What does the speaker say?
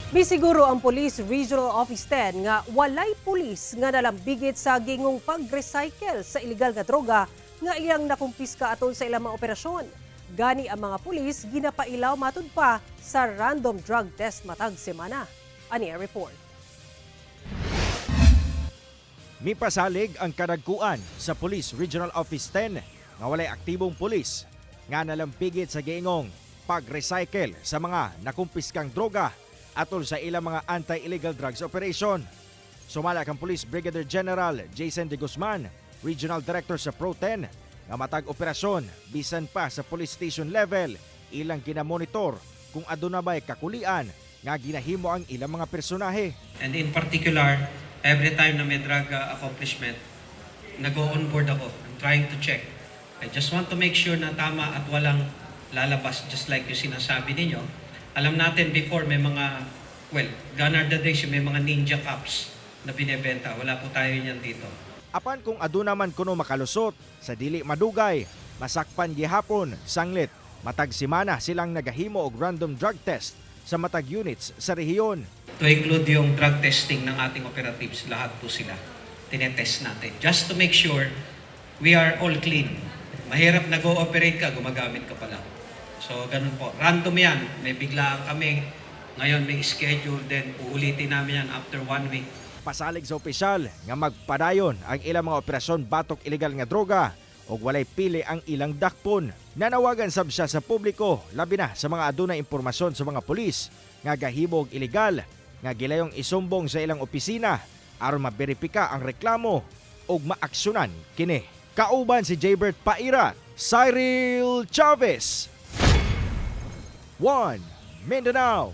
Bisiguro ang Police Regional Office 10 nga walay pulis nga nalambigit sa gingong pag-recycle sa illegal nga droga nga ilang nakumpiska aton sa ilang mga operasyon. Gani ang mga pulis ginapailaw matud pa sa random drug test matag semana. Ani ang report. Mipasalig ang kadagkuan sa Police Regional Office 10 nga walay aktibong pulis nga nalambigit sa giingong pag-recycle sa mga nakumpiskang droga atol sa ilang mga anti-illegal drugs operation. Sumala kang Police Brigadier General Jason De Guzman, Regional Director sa Pro-10, nga matag operasyon bisan pa sa police station level ilang ginamonitor kung aduna ba'y kakulian nga ginahimo ang ilang mga personahe. And in particular, every time na may drug accomplishment, nag-on board ako. I'm trying to check. I just want to make sure na tama at walang lalabas just like yung sinasabi ninyo. Alam natin before may mga, gone are the days may mga ninja cups na binebenta. Wala po tayo niyan dito. Apan kung aduna man kuno makalusot sa dili madugay, masakpan gihapon sanglit matag semana silang nagahimo og random drug test sa matag units sa rehiyon. To include yung drug testing ng ating operatives, lahat po sila tinetest natin. Just to make sure we are all clean. Mahirap nag-ooperate ka, gumagamit ka pala. So, ganun po. Random yan. May biglaan kami. Ngayon may schedule, then uulitin namin yan after 1 week. Pasalig sa opisyal nga magpadayon ang ilang mga operasyon batok illegal nga droga ug walay pili ang ilang dakpon. Nanawagan sab siya sa publiko labi na sa mga adunay impormasyon sa mga pulis nga gahimo og illegal nga gilayong isumbong sa ilang opisina aron maberipika ang reklamo ug maaksyonan kini. Kauban si Jaybert Paira, Cyril Chavez, 1 Mindanao.